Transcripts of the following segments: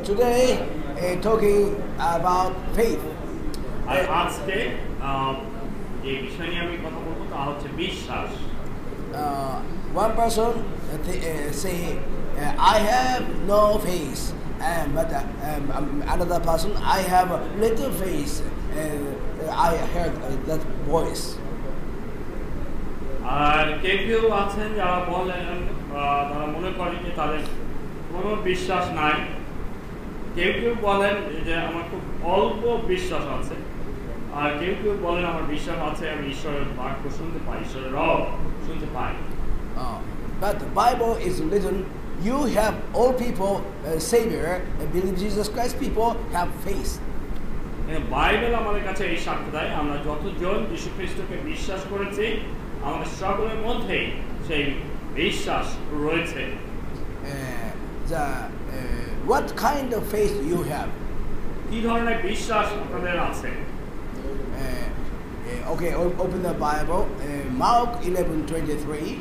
today talking about faith. আর আজকে যে বিষয় নিয়ে আমি কথা বলবো তা হচ্ছে বিশ্বাস। One person say, I have no faith, but another person, I have a little faith. I heard that voice. আর কেউ আছেন যারা বলেন তারা মনে করেন যে তাদের কোনো বিশ্বাস নাই। কেউ বলেন যে আমার খুব অল্প বিশ্বাস আছে, আর কেউ বলেন আমার বিশ্বাস আছে, আমি ঈশ্বরের বাক্য শুনতে পাই, ঈশ্বরের রব শুনতে পাই। But the Bible is written, you have all people, Savior, believe Jesus Christ, people have faith. Bible আমাদের কাছে এই সাক্ষ্য দেয়, আমরা যতজন যীশু খ্রিস্টকে বিশ্বাস করেছি আমাদের সকলের মধ্যে সেই বিশ্বাস রয়েছে। What kind of faith you have? কি ধরনের বিশ্বাস আপনাদের আছে? Okay, open the Bible, Mark 11:23.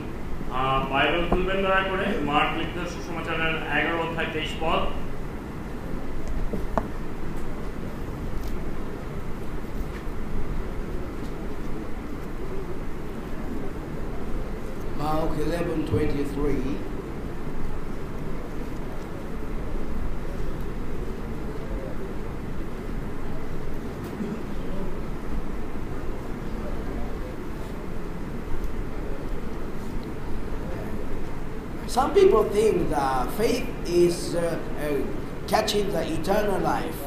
Bible খুলবেন দয়া করে, মার্ক লিখিত সুসমাচারের 11 অধ্যায় 23 পদ। Mark 11:23. Some people think that faith is catching the eternal life.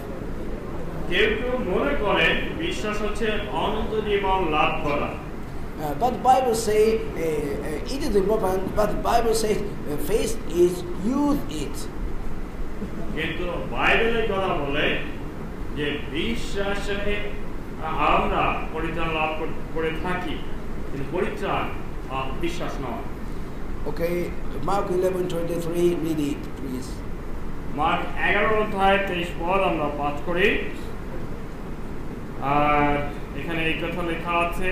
কেউ মনে করেন বিশ্বাস হচ্ছে অনন্ত জীবন লাভ করা। But the Bible say it is important. But the Bible says faith is use it. কিন্তু বাইবেলের কথা বলে যে বিশ্বাসে আমরা পরিত্রাণ লাভ করে থাকি, কিন্তু পরিত্রাণ বিশ্বাস নয়। Okay, Mark 11:23, read it, please. Mark 11 অধ্যায় 23 পদ আমরা পাঠ করি। আর এখানে এই কথা লেখা আছে,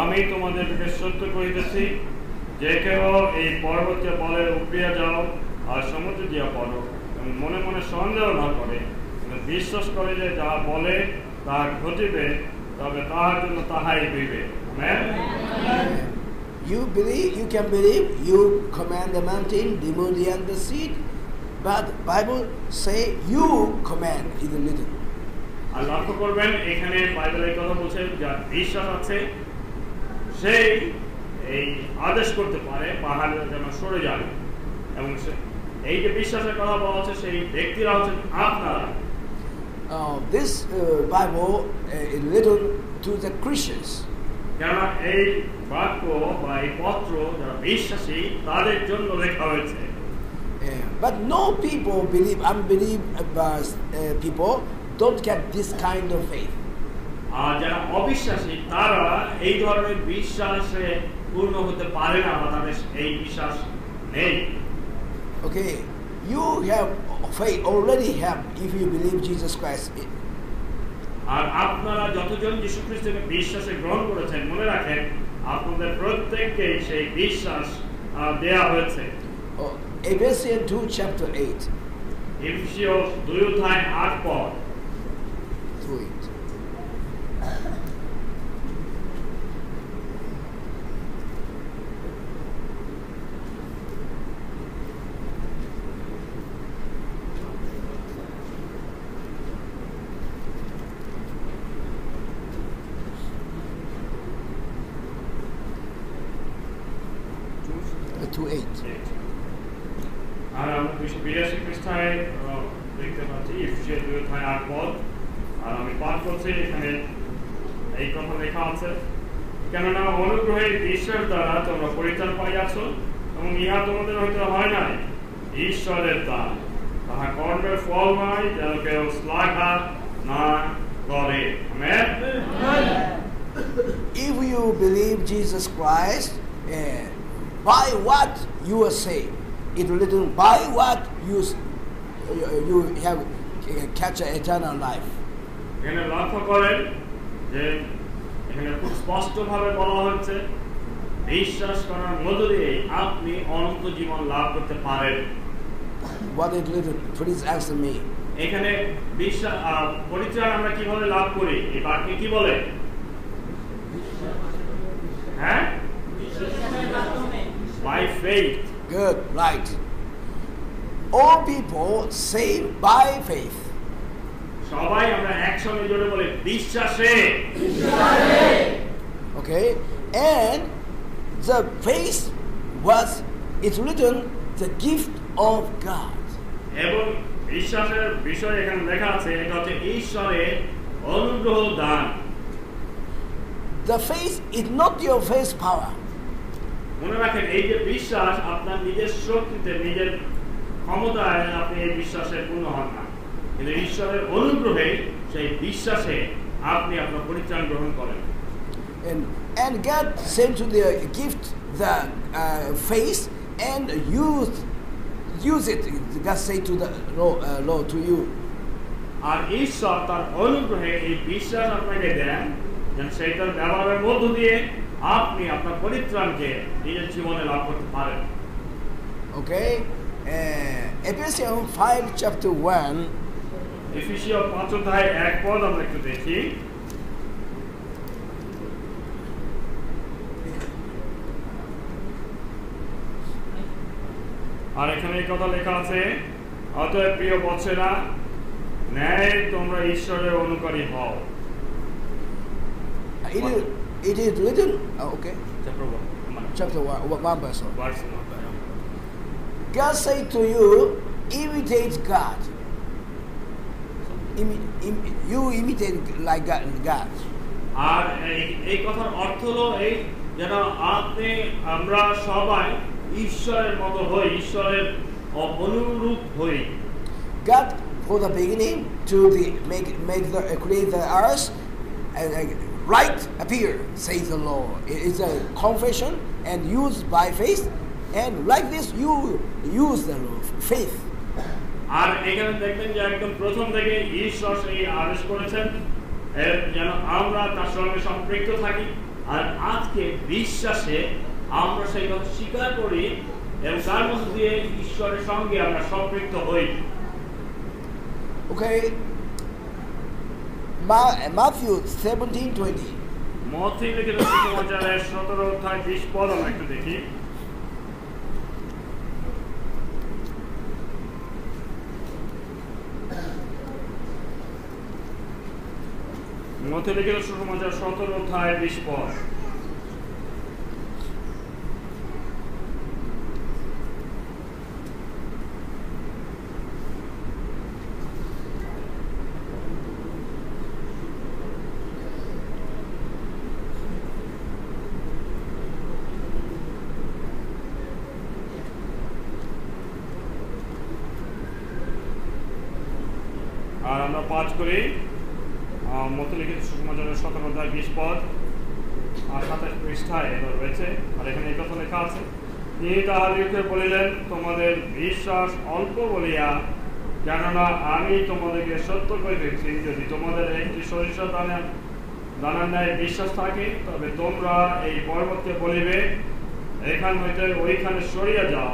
আমি তোমাদেরকে সত্য কহিতেছি, যে কেউ এই পর্বতকে বলে উপড়িয়া যাও আর সমুদ্র দিয়া পড়ো, এবং মনে মনে সন্দেহ না করে, কিন্তু বিশ্বাস করে যে যাহা বলে তাহা ঘটিবে, তবে তাহার জন্য তাহাই হইবে। Amen. You believe, you can believe, you command the mountain, remove the and the seed, but Bible say you command is little. আর লক্ষ্য করবেন এখানে বাইবেলের কথা বলছে, যার বিশ্বাস আছে সেই এই আদেশ করতে পারে পাহাড় যেন সরে যাবে, এবং এই যে বিশ্বাসের কথা বলা হচ্ছে সেই ব্যক্তিরা হচ্ছেন আপনারা। This Bible is written to the Christians. কেননা এই বাক্য বা এই পত্র যারা বিশ্বাসী তাদের জন্য লেখা হয়েছে। But no people believe, unbelieve people don't get this kind of faith. আর যারা অবিশ্বাসী তারা এই ধরনের বিশ্বাসে পূর্ণ হতে পারে না, বা তাদের এই বিশ্বাস নেই। Okay, you have faith already have if you believe Jesus Christ. আর আপনারা যতজন যীশু খ্রিস্টকে বিশ্বাসে গ্রহণ করেছেন, মনে রাখেন আপনাদের প্রত্যেককে সেই বিশ্বাস দেয়া হয়েছে। Ephesians 2:8. এফেসীয় 2 অধ্যায় 8 পদ। আর আমরা 282 পৃষ্ঠায় দেখতে পাচ্ছি এফেসীয় 2 অধ্যায় 8 পদ। আর আমি পাঠ করছি, এখানে এই কথা লেখা আছে, কেননা অনুগ্রহের বিশ্বাস দ্বারা তোমরা পরিত্রাণ পাইয়াছ, এবং ইহা তোমাদের হইতে হয় নাই, ঈশ্বরের দান, তাহা কর্মের ফল নয়, যেন কেউ শ্লাঘা না করে। Amen. If you believe Jesus Christ, by what you are saved, it will written by what you have catch an eternal life. এখানে লক্ষ্য করেন যে এখানে খুব স্পষ্টভাবে বলা হচ্ছে বিশ্বাস করার মধ্য দিয়ে আপনি অনন্ত জীবন লাভ করতে পারেন। What it written? Please answer me. এখানে পরিত্রাণ আমরা কিভাবে লাভ করি? এই বাক্যে কি বলে? হ্যাঁ? By faith. Good, right. All people saved by faith. সবাই আমরা একসঙ্গে জোরে বলে বিশ্বাসে। Okay, and the faith was, it's written, the gift of God. এবং বিশ্বাসের বিষয় এখানে লেখা আছে, এটা হচ্ছে ঈশ্বরের অনুগ্রহ দান। The faith is not your faith power. মনে রাখেন, এই যে বিশ্বাস আপনার নিজের শক্তিতে, নিজের ক্ষমতায় আপনি এই বিশ্বাসে পূর্ণ হন না, কিন্তু ঈশ্বরের অনুগ্রহে সেই বিশ্বাসে আপনি আপনার পরিত্রাণ গ্রহণ করেন। And God sent to the gift the faith and use it. God say to the Lord to you. আর ঈশ্বর তার অনুগ্রহে এই বিশ্বাস আপনাকে দেন, যেন সেইটার ব্যবহারের মধ্য দিয়ে আপনি আপনার পরিত্রাণকে নিজের জীবনে লাভ করতে পারেন। Okay, Ephesians 5 chapter 1. এফেসীয় 5 অধ্যায় 1 পদ আমরা একটু দেখি। আর এখানে এই কথা লেখা আছে, অতএব প্রিয় বৎসেরা, ন্যায় তোমরা ঈশ্বরের অনুকারী হও। It is written. Okay. Chapter 1 verse 1. God say to you, imitate God. You imitate like God. আর এই কথার অর্থ হলো এই, যেন আমরা সবাই ঈশ্বরের মতো হই, ঈশ্বরের অনুরূপ হই। God for the beginning to create the earth and light appear, says the Lord. It is a confession and used by faith, and like this you use the faith. আর এখানে দেখবেন যে একদম প্রথম থেকে ঈশ্বর সেই আদেশ করেছেন যেন আমরা তার সঙ্গে সম্পৃক্ত থাকি, আর আজকে বিশ্বাসে আমরা সেই কথা স্বীকার করি এবং তার মধ্যে দিয়ে ঈশ্বরের সঙ্গে আমরা সম্পৃক্ত হই। Okay, Matthew 17:20. মথি লিখিত সুসমাচারের 17 অধ্যায় 20 পদ আমরা একটু দেখি। মথি লিখিত সুসমাচার 17 অধ্যায় 20 পদ। আর আমরা 5 করি মথি লিখিত সুসমাচারের 17 অধ্যায় 20 পদ আর 27 পৃষ্ঠায় এটা রয়েছে। আর এখানে এই কথা লেখা আছে, তিনি তাহাদিগকে বলিলেন, তোমাদের বিশ্বাস অল্প বলিয়া, কেননা আমি তোমাদেরকে সত্য করিতেছি, যদি তোমাদের একটি সরিষা দানার ন্যায় বিশ্বাস থাকে, তবে তোমরা এই পর্বতকে বলিবে, এখান হইতে ওইখানে সরিয়া যাও,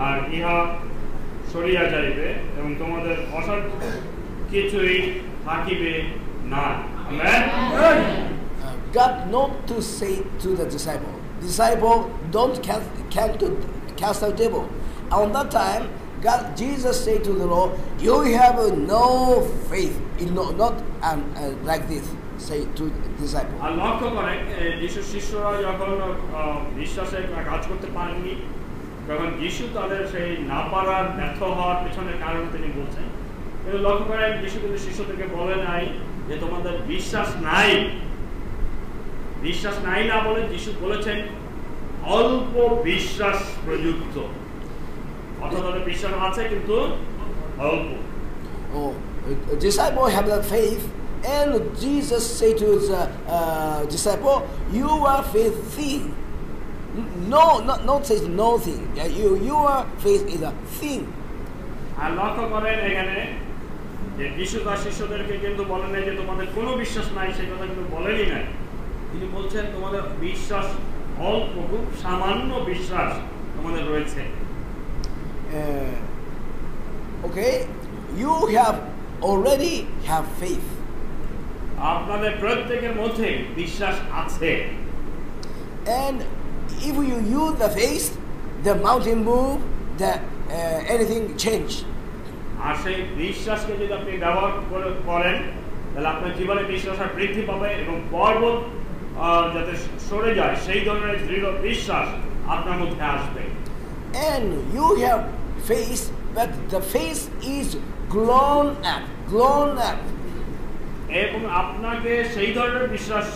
আর ইহা সরিয়া যাইবে, এবং তোমাদের অসাধ্য কিছুই থাকিবে না। Amen. God not to say to the disciple, don't cast out devil. On that time, Jesus said to the Lord, you have no faith, not like this. Say to disciple. আর লক্ষ্য করেন, যিশুর শিষ্যরা যখন বিশ্বাসে কাজ করতে পারেননি, তখন যিশু তাদের সেই না পারার ব্যর্থ হওয়ার পেছনের কারণ তিনি বলছেন। কিন্তু লক্ষ্য করেন, যিশু কিন্তু শিষ্যদেরকে বলে নাই যে তোমাদের বিশ্বাস নাই। বিশ্বাস নাই না বলে যিশু বলেছেন অল্প বিশ্বাস প্রযুক্ত, অর্থাৎ তাদের বিশ্বাস আছে কিন্তু অল্প। Disciple have that faith, and Jesus say to his disciple, your faith thing. No, not say no thing. Your faith is a thing. আর লক্ষ্য করেন এখানে যে যিশু তার শিষ্যদেরকে কিন্তু বলেন নাই যে তোমাদের কোনো বিশ্বাস নাই, সেই কথা কিন্তু বলেনই নাই। তিনি বলছেন তোমাদের বিশ্বাস অল্প, খুব সামান্য বিশ্বাস তোমাদের রয়েছে। Okay, you have already have faith. আপনাদের প্রত্যেকের মধ্যে বিশ্বাস আছে। And if you use the faith, the mountain move, the anything change. আর সেই বিশ্বাসকে যদি আপনি ব্যবহার করেন তাহলে আপনার জীবনে বিশ্বাস আর বৃদ্ধি পাবে এবং পর্বত যাতে সরে যায় সেই ধরনের দৃঢ় বিশ্বাস আপনার মধ্যে আসবে। And you have faith, but the faith is grown up. এবং আপনাকে সেই ধরনের বিশ্বাস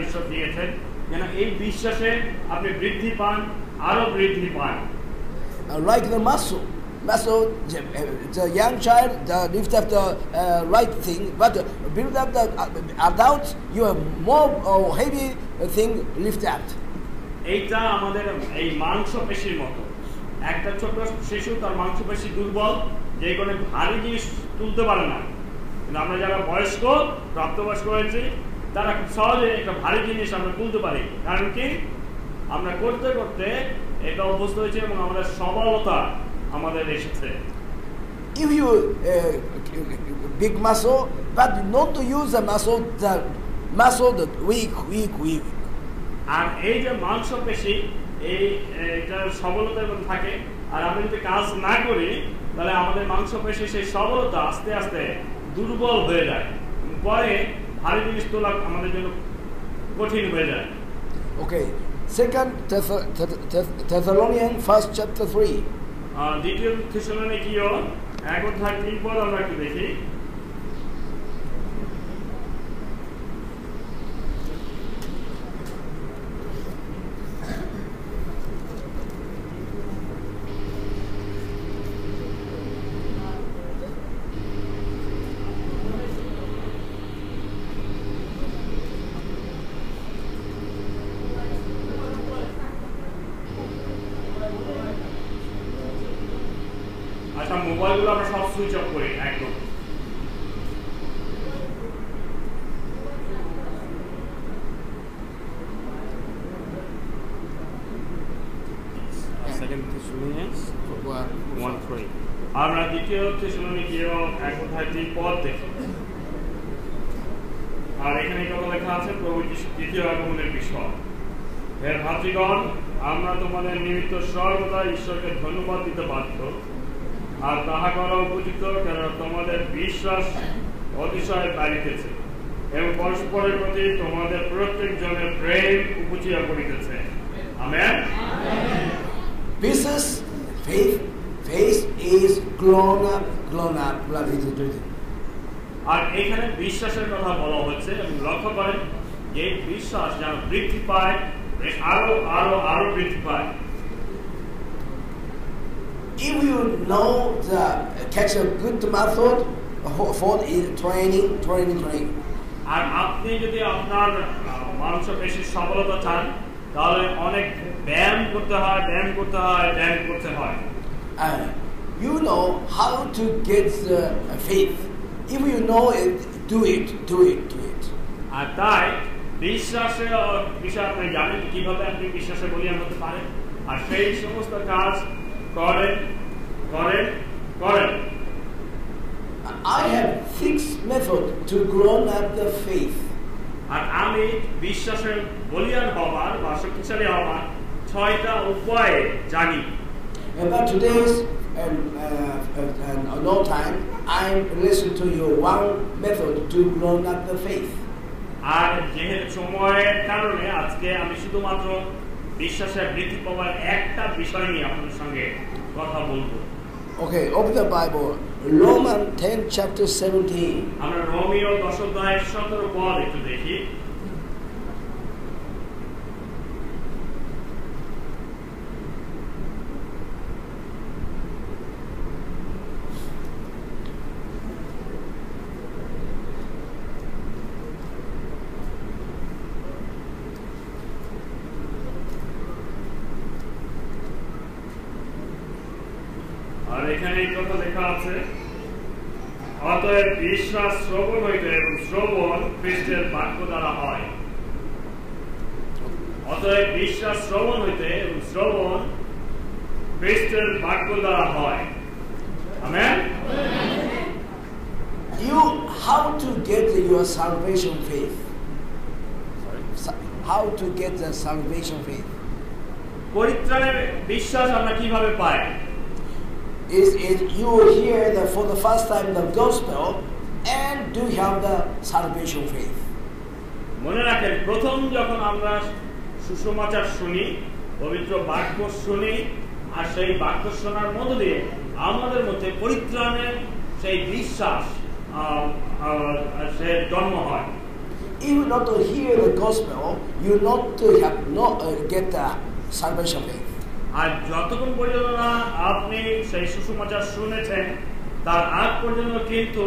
ঈশ্বর দিয়েছেন যেন এই বিশ্বাসে আপনি বৃদ্ধি পান, আরো বৃদ্ধি পান। Like the muscle, the young child lift up the right thing, but build up the adult, you have more heavy thing lift up. এইটা আমাদের এই মাংসপেশির মতো। একটা ছোট শিশু তার মাংসপেশি দুর্বল, যে কোনো ভারী জিনিস তুলতে পারে না। কিন্তু আমরা যারা বয়স্ক, প্রাপ্তবয়স্ক হয়েছি, তারা খুব সহজে একটা ভারী জিনিস আমরা তুলতে পারি। কারণ কি? আমরা করতে করতে এটা অভ্যস্ত হয়েছে এবং আমাদের সবলতা আমাদের এসেছে। If you big muscle, but not to use the muscle that weak. আর এই যে মাংসপেশি এইটা সবলতার মধ্যে থাকে, আর আমরা যদি কাজ না করি তাহলে আমাদের মাংসপেশি সেই সবলতা আস্তে আস্তে দুর্বল হয়ে যায়, পরে ভারী জিনিস তোলা আমাদের জন্য কঠিন হয়ে যায়। Okay, 2 Thessalonians 1 chapter 3. দ্বিতীয় থেসলোনিকীয় 1:3 আমরা একটু দেখি। আচ্ছা, মোবাইলগুলো আমরা সব সুইচ অফ করি একদম। আমরা দ্বিতীয় থেসলোনিকীয় 1:3 দেখি। আর এখানে কথা লেখা আছে প্রভু যীশুর দ্বিতীয় আগমনের বিষয়। হে ভাতৃগণ, আমরা তোমাদের নিমিত্ত সর্বদা ঈশ্বরকে ধন্যবাদ দিতে বাধ্য, আর তাহা করা উপযুক্ত, কেন তোমাদের বিশ্বাস অতিশয় বাড়িতেছে এবং পরস্পরের প্রতি তোমাদের প্রত্যেক জনের প্রেম উপচিয়া পড়িতেছে। Amen. Faith is grown up. আর এখানে বিশ্বাসের কথা বলা হচ্ছে এবং লক্ষ্য করেন যে বিশ্বাস যেন বৃদ্ধি পায়, আরো আরো আরো বৃদ্ধি পায়। If you know catch a good method for training. আর আপনি যদি আপনার মাংসপেশির সফলতা চান তাহলে অনেক ব্যায়াম করতে হয়। You know how to get faith. If you know it, do it. আর তাই বিশ্বাসের বিষয়ে আপনি জানেন কিভাবে আপনি বিশ্বাসে বলিয়ান হতে পারেন, আর সেই সমস্ত কাজ করেন। I have 6 methods to grow up the faith. আর আমি বিশ্বাসের বলিয়ান হবার বা শক্তিশালী হবার 6টা উপায় জানি। But today's no time, I listen to you one method to grow up the faith. আর যেহেতু সময়ের কারণে আজকে আমি শুধুমাত্র বিশ্বাসের বৃদ্ধি পাওয়ার একটা বিষয় নিয়ে আপনাদের সঙ্গে কথা বলবো। Okay, open the Bible. Romans 10 chapter 17. আমরা রোমীয় 10:17 একটু দেখি। আর এখানে এই কথা লেখা আছে, অতএব বিশ্বাস শ্রবণ হইতে এবং শ্রবণ খ্রিস্টের বাক্য দ্বারা হয়। অতএব বিশ্বাস শ্রবণ হইতে এবং শ্রবণ খ্রিস্টের বাক্য দ্বারা হয়। Amen. You how to get your salvation faith? How to get the salvation faith? পরিত্রাণের বিশ্বাস আমরা কিভাবে পাই? Is it you hear for the first time the gospel and do you have the salvation faith? মনে রাখেন, প্রথম যখন আমরা সুসমাচার শুনি, পবিত্র বাক্য শুনি, আর সেই বাক্য শোনার মধ্য দিয়ে আমাদের মধ্যে পরিত্রাণের সেই বিশ্বাস সে জন্ম হয়। If you not to hear the gospel, you not to have not get the salvation faith. আর যতক্ষণ পর্যন্ত না আপনি সেই সুসমাচার শুনেছেন, তার আগ পর্যন্ত কিন্তু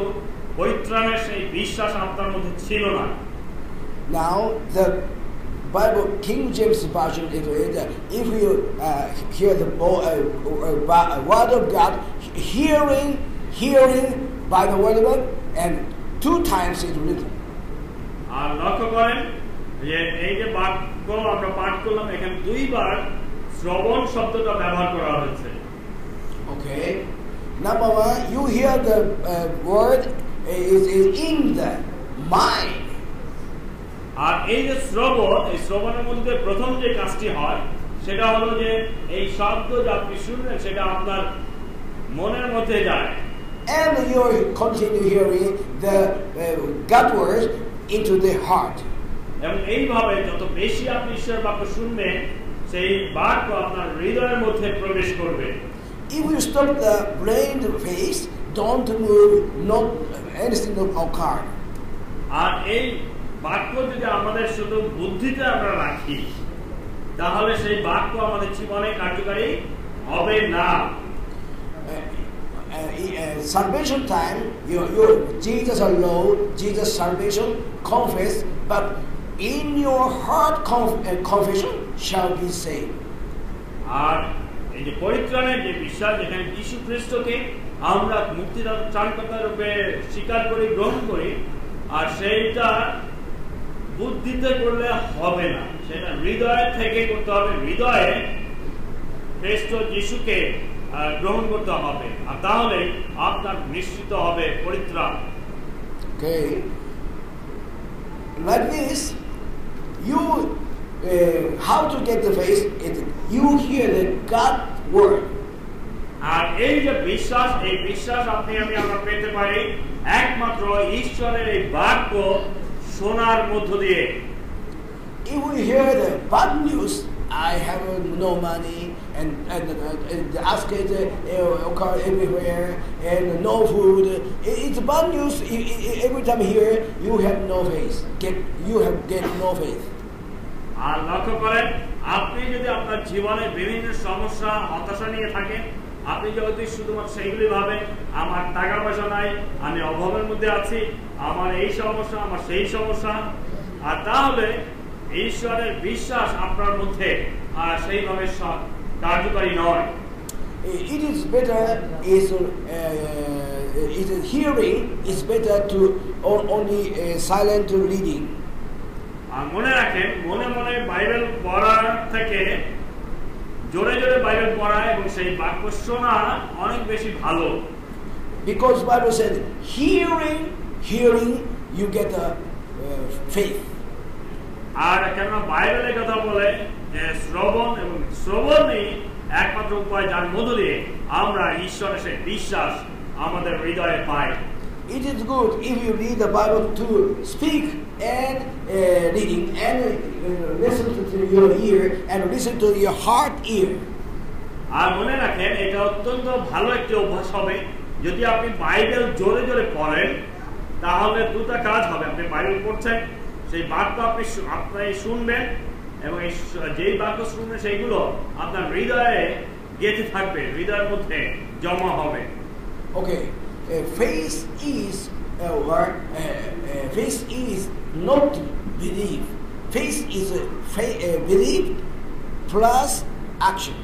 পরিত্রাণের সেই বিশ্বাস আপনার মধ্যে ছিল না। Now the Bible King James version is that if you hear the word of God, hearing by the word of God, and 2 times is written. আর লক্ষ্য করেন যে এই যে বাক্য আমরা পাঠ করলাম, এখানে 2 বার শ্রবণ শব্দটা ব্যবহার করা হয়েছে। Okay. Number 1, you hear the word is in the mind. আর এই যে শ্রবণ, এই শ্রবণের মধ্যে প্রথম যে কাজটি হয় সেটা হলো যে এই শব্দ যা আপনি শুনলেন সেটা আপনার মনের মধ্যে যায়। And you continue hearing the God words into the heart. এবং এইভাবে যত বেশি আপনি ঈশ্বরের বাক্য শুনবেন, সেই বাক্য আপনার হৃদয়ের মধ্যে প্রবেশ করবে। If you stop the brain phase, don't move, not anything of occur. আর এই বাক্য যদি আমাদের শুধু বুদ্ধিতে আমরা রাখি, তাহলে সেই বাক্য আমাদের জীবনে কার্যকারী হবে না। Salvation time, your Jesus alone, Jesus salvation, confess, but in your heart confession shall be saved. আর এই যে পরিত্রাণের যে বিশ্বাস, যেখানে যীশু খ্রিস্টকে আমরা মুক্তিদাতা রূপে স্বীকার করি, গ্রহণ করি, আর সেইটা বুদ্ধিতে করলে হবে না, সেটা হৃদয় থেকে করতে হবে। হৃদয়ে খ্রিস্ট যীশুকে গ্রহণ করতে হবে, আর তাহলে আপনার নিশ্চিত হবে পরিত্রাণ। Okay, like this, you how to get the faith? You hear the God word. আর এই যে বিশ্বাস, এই বিশ্বাস আমরা পেতে পারি একমাত্র ঈশ্বরের এই বাক্য শোনার মধ্য দিয়ে। If we hear the bad news, I have no money and the ask is occur everywhere and no food. It's bad news. Every time here you have no faith. You have get no faith. আর লক্ষ্য করেন, আপনি যদি আপনার জীবনে বিভিন্ন সমস্যা, হতাশা নিয়ে থাকেন, আপনি যদি শুধুমাত্র সেইগুলি ভাবেন, আমার টাকা পয়সা নাই, আমি অভাবের মধ্যে আছি, আমার এই সমস্যা, আমার সেই সমস্যা, আর তাহলে ঈশ্বরের বিশ্বাস আপনার মধ্যে সেইভাবে কার্যকারী নয়। It is better hearing is better to only silent reading. আর মনে রাখেন, মনে মনে বাইবেল পড়ার থেকে জোরে জোরে বাইবেল পড়া এবং সেই বাক্য শোনা অনেক বেশি ভালো। Because Bible said hearing you get a faith. আর কেন বাইবেলের কথা বলে যে শ্রবণ, এবং শ্রবণই একমাত্র উপায় যার মধ্য দিয়ে আমরা ঈশ্বরের সেই বিশ্বাস আমাদের হৃদয়ে পাই। It is good if you read the Bible to speak and reading and listen to your ear and listen to your heart ear. আর মনে রাখেন, এটা অত্যন্ত ভালো একটি অভ্যাস হবে যদি আপনি বাইবেল জোরে জোরে পড়েন, তাহলে 2টা কাজ হবে। আপনি বাইবেল পড়ছেন, সেই বাক্য আপনি শুনবেন, এবং যেই বাক্য শুনবেন সেইগুলো আপনার হৃদয়ে গেঁথে থাকবে, হৃদয়ের মধ্যে জমা হবে। Okay, faith is not belief. Faith is belief plus action.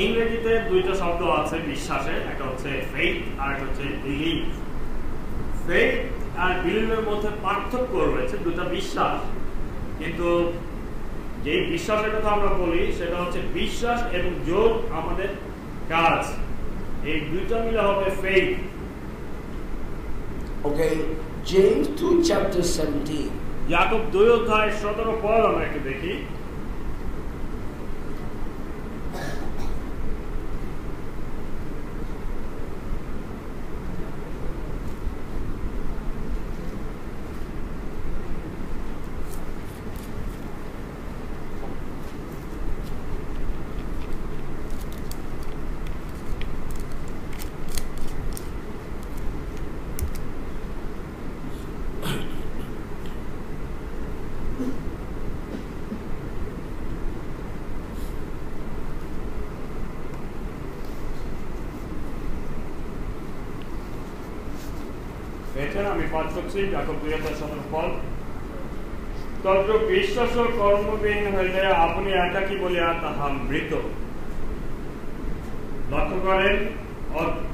ইংরেজিতে 2টা শব্দ আছে বিশ্বাসের, একটা হচ্ছে ফেইথ আর একটা হচ্ছে বিলিভ। ফেইথ আর বিলিভের মধ্যে পার্থক্য রয়েছে, 2টা বিশ্বাস, কিন্তু যে বিশ্বাসের কথা আমরা বলি সেটা হচ্ছে বিশ্বাস এবং যোগ আমাদের কাজ, এই দুইটা মিলে হবে faith. Okay, James 2 chapter 17. याकूब 2 অধ্যায় 17 পদ আমরা একটু দেখি। দেখেন আমি পাঠ করছি যাকব 2:17 পদ। তদ্র বিশ্বাস ও কর্মবিহীন হইলে আপনি একাকী বলিয়া তাহা মৃত। লক্ষ্য করেন,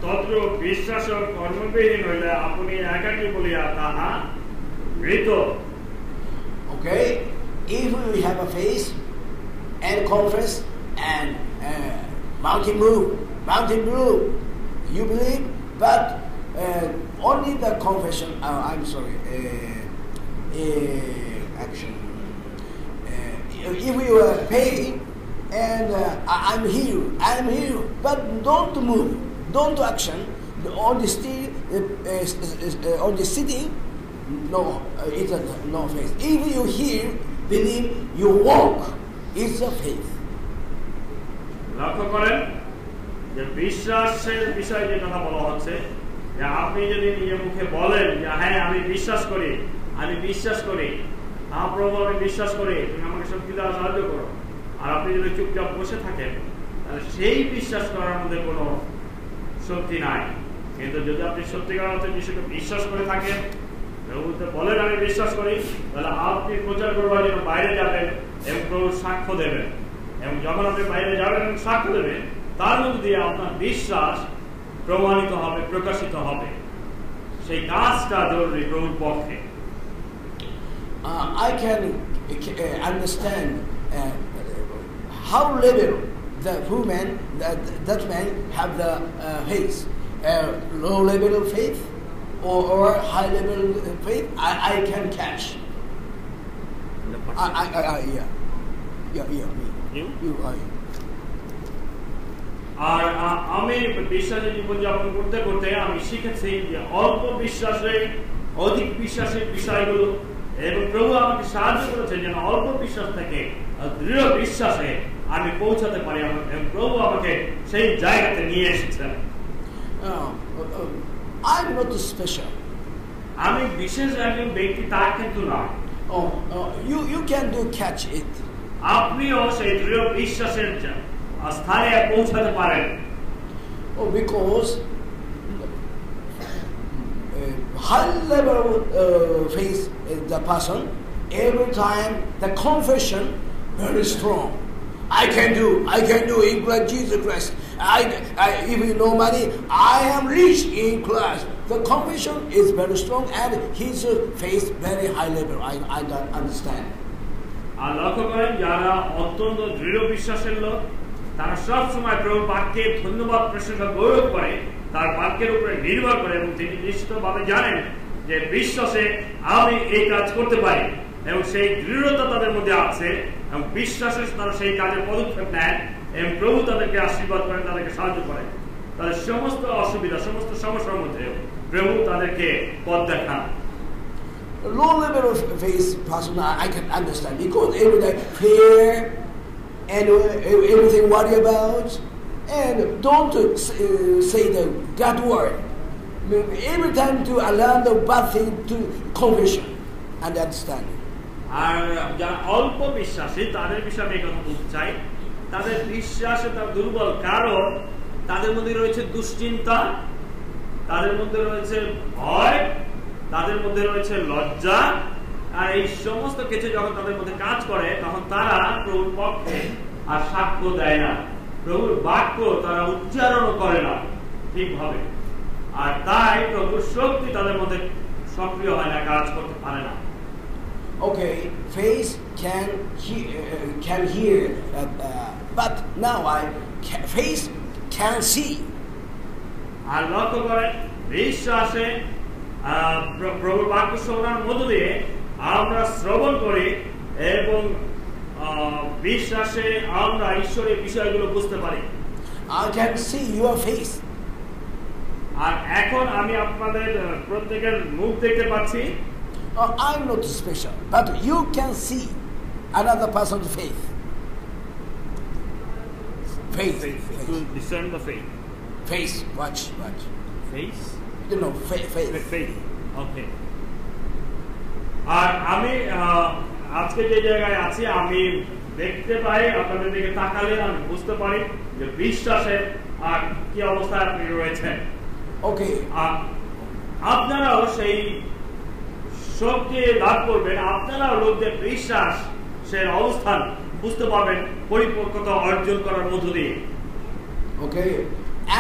তদ্র বিশ্বাস ও কর্মবিহীন হইলে আপনি একাকী বলিয়া তাহা মৃত। Okay, if we have a faith and confess and mountain move, you believe, but only the confession. I'm sorry. Action. If we were paid and I'm here, but don't move, don't action. On the sitting, no, it's no faith. If you hear, believe, you walk, it's a faith. লক্ষ্য করেন যে বিশ্বাসের বিষয়ে যে কথা বলা হচ্ছে, যে আপনি যদি নিজের মুখে বলেন যে হ্যাঁ আমি বিশ্বাস করি, প্রভু আমি বিশ্বাস করি, তুমি আমাকে শক্তি দেওয়া সাহায্য করো, আর আপনি যদি চুপচাপ বসে থাকেন, তাহলে সেই বিশ্বাস করার মধ্যে কোনো শক্তি নাই। কিন্তু যদি আপনি সত্যিকার অর্থে যিশুকে বিশ্বাস করে থাকেন, প্রভুতে বলেন আমি বিশ্বাস করি, তাহলে আপনি প্রচার করবার জন্য বাইরে যাবেন এবং প্রভুর সাক্ষ্য দেবেন, এবং যখন আপনি বাইরে যাবেন এবং সাক্ষ্য দেবেন, তার মধ্যে দিয়ে আপনার বিশ্বাস প্রমাণিত হবে, প্রকাশিত হবে। সেই কাজটা জরুরি প্রভুর পক্ষে। I can understand how level the woman that man have the faith, low level of faith or high level of faith. I can catch. আর আমি বিশ্বাসে জীবনযাপন করতে করতে আমি শিখেছি যে অল্প বিশ্বাসে অধিক বিশ্বাসের বিষয়গুলো, এবং প্রভু আমাকে সাহায্য করেছে যেন অল্প বিশ্বাস থেকে দৃঢ় বিশ্বাসে আমি পৌঁছাতে পারি, এবং প্রভু আমাকে সেই জায়গাতে নিয়ে এসেছেন। I'm not special. আমি বিশেষ একজন ব্যক্তি তা কিন্তু না। You can do catch it. আপনিও সেই দৃঢ় বিশ্বাসের স্থানে পৌঁছাতে পারেন। Because high level faith the person, every time the confession very strong. I can do in Christ Jesus Christ. If you know money, I am rich in Christ. The confession is very strong and his faith very high level. I don't understand. আর লক্ষ্য করেন যারা অত্যন্ত দৃঢ় বিশ্বাসের লোক, তারা সব সময় প্রভুর বাক্যে ধন্যবাদ প্রশংসা গৌরব করে, তার বাক্যের উপরে নির্ভর করে, এবং তিনি নিশ্চিতভাবে জানেন যে বিশ্বাসে আমি এই কাজ করতে পারি, এবং সেই দৃঢ়তা তাদের মধ্যে আছে, এবং বিশ্বাসে তারা সেই কাজে পদক্ষেপ নেয়, এবং প্রভু তাদেরকে আশীর্বাদ করেন, তাদেরকে সাহায্য করেন। তাদের সমস্ত অসুবিধা, সমস্ত সমস্যার মধ্যে প্রভু তাদেরকে পথ দেখান। Low level of faith person I can understand, because every day fear and everything worry about, and don't say the God word. Every time to allow the bad thing to confession and understanding. আর যারা অল্প বিশ্বাসী তাদের বিষয়ে আমি কথা বলতে চাই, তাদের বিশ্বাসে তার দুর্বল, কারণ তাদের মধ্যে রয়েছে দুশ্চিন্তা, তাদের মধ্যে রয়েছে ভয়, তাদের মধ্যে রয়েছে লজ্জা, আর এই সমস্ত কিছু যখন তাদের মধ্যে কাজ করে, তখন তারা প্রভুর পক্ষে আর সাক্ষ্য দেয় না, প্রভুর বাক্য তারা উচ্চারণ করে না ঠিকভাবে, আর তাই প্রভুর শক্তি তাদের মধ্যে সক্রিয় হয় না, কাজ করতে পারে না। Okay, faith can hear, but now faith can see. আর লক্ষ্য করেন বিশ্বাসে প্রভুর বাক্য শোনার মধ্য দিয়ে আমরা শ্রবণ করি এবং বিশ্বাসে আমরা ঈশ্বরের বিষয়গুলো বুঝতে পারি। I can see your face. আর এখন আমি আপনাদের প্রত্যেকের মুখ দেখতে পাচ্ছি। I'm not special, but you can see another person's faith. Faith. To discern the faith. Face. Watch. Face? You know, faith. Faith. Okay. আর আমি আজকে যে জায়গায় আছি আমি দেখতে পাই, আপনাদের দিকে তাকালে আমি বুঝতে পারি যে বিশ্বাসের আর কি অবস্থায় আপনি রয়েছেন। Okay. আপনারাও সেই শক্তি লাভ করবেন, আপনারাও লোকদের বিশ্বাসের অবস্থান বুঝতে পারবেন পরিপক্কতা অর্জন করার মধ্য দিয়ে। Okay.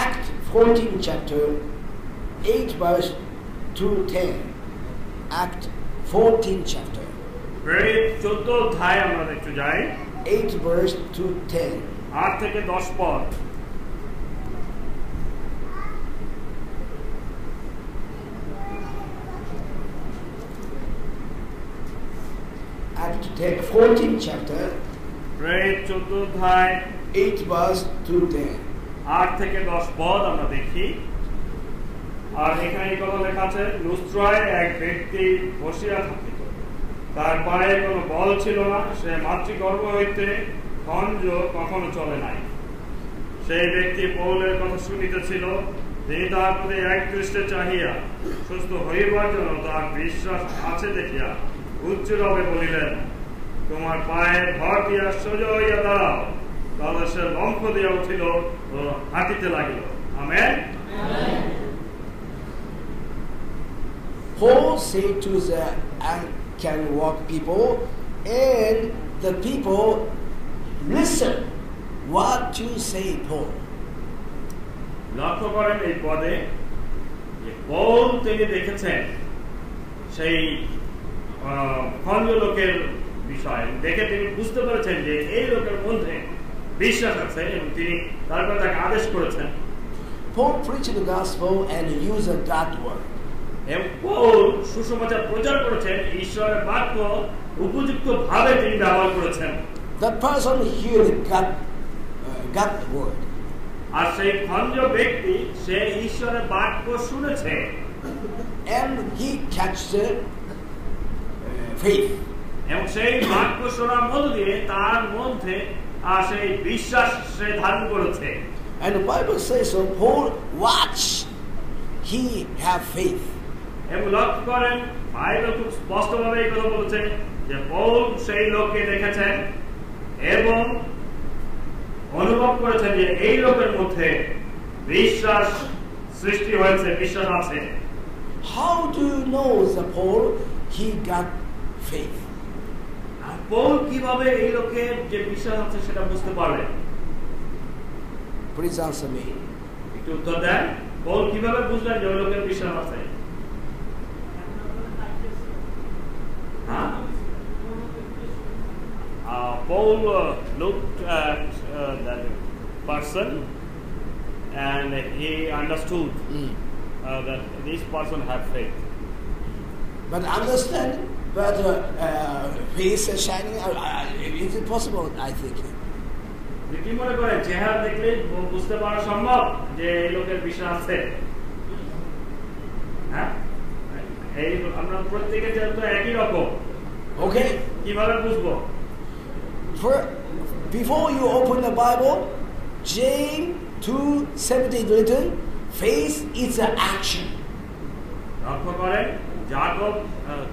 Act 14 chapter 8 verse 2-10. Act 14 chapter. 14 অধ্যায় আমরা একটু যাই। 8 verse 2-10. 8 থেকে 10 পদ। Act 14 chapter 14 অধ্যায় 8 verse 2-10. 8 থেকে 10 পদ আমরা দেখি। আর এখানে এই কথা লেখা আছে, লুস্ত্রায় এক ব্যক্তি বসিয়া থাকিত, তার পায়ে কোনো বল ছিল না, সে মাতৃগর্ভ হইতে খঞ্জ কখনো চলে নাই। সেই ব্যক্তি পৌলের কথা শুনিতেছিল, তিনি তাহার প্রতি একদৃষ্টে চাহিয়া সুস্থ হইবার জন্য তার বিশ্বাস আছে দেখিয়া উচ্চরবে বলিলেন, তোমার পায়ে ভর দিয়া সোজা হইয়া দাঁড়াও। তাহলে সে লম্ফ দিয়া উঠিল ও হাঁটিতে লাগিল। Amen. Paul said to the can walk people, and the people listen what you say, Paul. লক্ষ্য করেন এই পদে যে পৌল তিনি দেখেছেন সেই খঞ্জ লোকের বিষয় দেখে তিনি বুঝতে পেরেছেন যে এই লোকের মধ্যে বিশ্বাস আছে এবং তিনি তারপর তাকে আদেশ করেছেন। Paul preached the gospel and used God's word. এবং পৌল সুসমাচার প্রচার করেছেন, ঈশ্বরের বাক্য উপযুক্ত ভাবে তিনি ব্যবহার করেছেন। The person heard God's word. আর সেই খঞ্জ ব্যক্তি সে ঈশ্বরের বাক্য শুনেছে and he catched faith. এবং সেই বাক্য শোনার মধ্য দিয়ে তার মধ্যে সেই বিশ্বাস সে ধারণ করেছে। And the Bible says so, Paul watch, he have faith. এবং লক্ষ্য করেন বাইবেল খুব স্পষ্টভাবে এই কথা বলেছে যে পৌল সেই লোককে দেখেছেন এবং অনুভব করেছেন যে এই লোকের মধ্যে বিশ্বাস সৃষ্টি হয়েছে, বিশ্বাস আছে। How do you know the Paul he got faith? আর পৌল কিভাবে এই লোকের যে বিশ্বাস আছে সেটা বুঝতে পারলেন? Please answer me. একটু উত্তর দেন, পৌল কিভাবে বুঝলেন যে ওই লোকের বিশ্বাস আছে? Paul looked at that person and he understood that this person had faith. But understand, but face is shining. Is it possible? I think. কি মনে করেন চেহারা দেখলে বুঝতে পারা সম্ভব যে এই লোকের বিশ্বাস আছে? হ্যাঁ, এই আমরা প্রত্যেকের যেহেতু একই রকম। Okay. কিভাবে বুঝবো? Before you open the Bible, James 2:17 written, faith is an action. লক্ষ্য করেন যাকব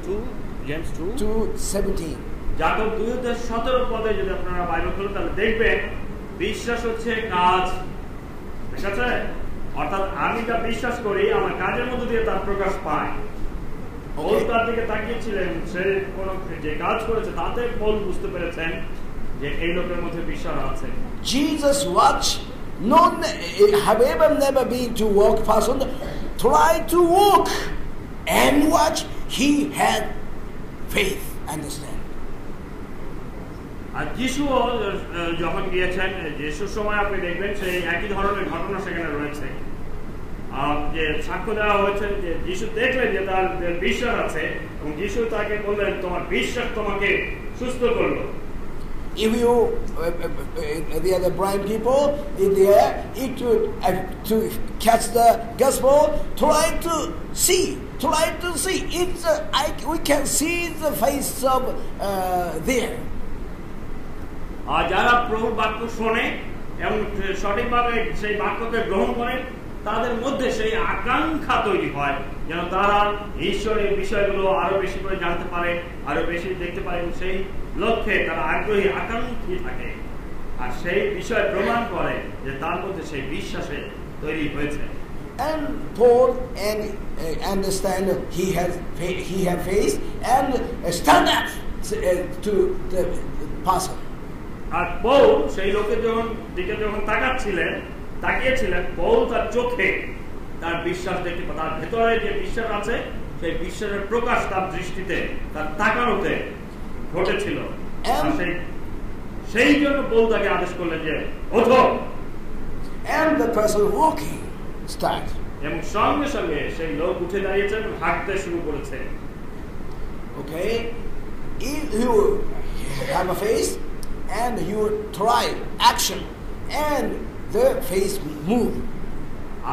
2:17. যাকব 2:17 পদে যদি আপনারা বাইবেল খুলেন তাহলে দেখবেন বিশ্বাস হচ্ছে কাজ। ঠিক আছে? অর্থাৎ আমি যা বিশ্বাস করি আমার কাজের মধ্য দিয়ে তার প্রকাশ পায়। পৌল তার দিকে তাকিয়েছিলেন, সে কোন যে কাজ করেছে তাতে পৌল বুঝতে পেরেছেন যে এই লোকের মধ্যে বিশ্বাস আছে। Jesus watch, have ever never been to walk person, try to walk and watch, he had faith, understand. আর যিশু যখন গিয়েছেন, যিশুর সময় আপনি দেখবেন সেই একই ধরনের ঘটনা সেখানে রয়েছে, যে সাক্ষ্য দেওয়া হয়েছে যে যিশু দেখলেন যে তার বিশ্বাস আছে এবং যিশু তাকে বললেন তোমার বিশ্বাস তোমাকে সুস্থ করলো। If you, the other blind people in there, to catch the gospel, try to see. It's we can see the face of there. আর যারা প্রভুর বাক্য শোনে এবং সঠিকভাবে সেই বাক্যকে গ্রহণ করে, তাদের মধ্যে সেই আকাঙ্ক্ষা তৈরি হয় যেন তারা ঈশ্বরের বিষয়গুলো আরো বেশি করে জানতে পারে, আরো বেশি দেখতে পারে, এবং সেই লক্ষ্যে তারা আগ্রহী আকাঙ্ক্ষী থাকে। আর সেই বিষয় প্রমাণ করে যে তার মধ্যে সেই বিশ্বাসে তৈরি হয়েছে। And Paul understand he has faith and stand up to the person. আর পৌল সেই লোকের দিকে যখন তাকিয়েছিলেন, পৌল তার চোখে তার বিশ্বাস দেখতে, তার ভেতরে যে বিশ্বাস আছে সেই বিশ্বাসের প্রকাশ তার দৃষ্টিতে, তার তাকানোতে ঘটেছিল। সেই জন্য পৌল তাকে আদেশ করলেন যে ওঠো। And the person walking start. এবং সঙ্গে সঙ্গে সেই লোক উঠে দাঁড়িয়েছেন, হাঁটতে শুরু করেছে। Okay, if you have a faith and you try action and the faith move.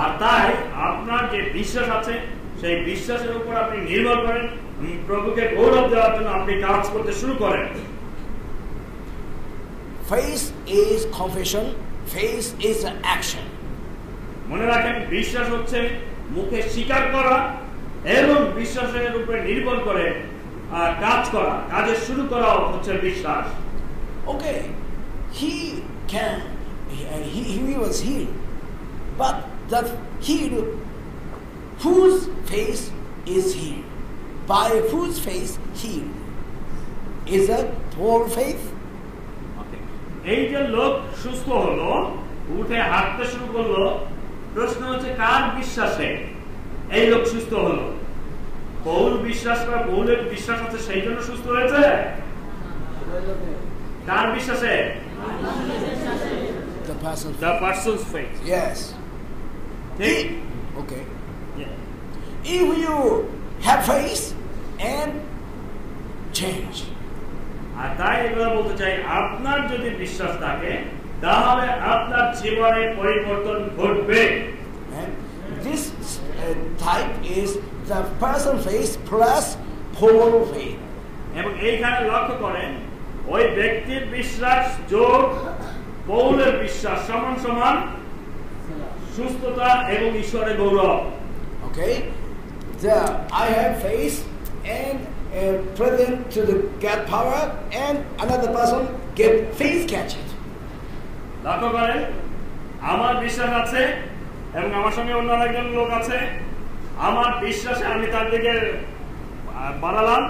আর তাই আপনার যে বিশ্বাস আছে সেই বিশ্বাসের উপর আপনি নির্ভর করেন, প্রভুকে গৌরব দেওয়ার জন্য আপনি কাজ করতে শুরু করেন। Faith is confession, faith is action. মনে রাখেন, বিশ্বাস হচ্ছে মুখে স্বীকার করা এবং বিশ্বাসের উপরে নির্ভর করে কাজ করা, কাজের শুরু করা হচ্ছে বিশ্বাস। Okay, he was healed, but that healed whose faith is healed, by whose faith healed, is a poor faith. এই যে লোক সুস্থ হলো, উঠে হাঁটতে শুরু করলো, প্রশ্ন হচ্ছে কার বিশ্বাসে এই লোক সুস্থ হলো? পৌল বিশ্বাস বা পৌলের বিশ্বাস আছে সেই জন্য সুস্থ হয়েছে? কার বিশ্বাসে? The person's faith. Yes. Okay. Yeah. If you have faith and change. আর তাই এগুলো বলতে চাই, আপনার যদি বিশ্বাস থাকে তাহলে আপনার জীবনে পরিবর্তন ঘটবে। This type is the person faith plus Paul faith. এবং এইখানে লক্ষ্য করেন, ওই ব্যক্তির বিশ্বাস যোগ পৌলের বিশ্বাস সমান সমান সুস্থতা এবং ঈশ্বরের গৌরব। Okay, I have faith and present to the get power, and another person get faith catch it. লক্ষ্য করেন, আমার বিশ্বাস আছে এবং আমার সঙ্গে অন্য একজন লোক আছে, আমার বিশ্বাসে আমি তার দিকে বাড়ালাম,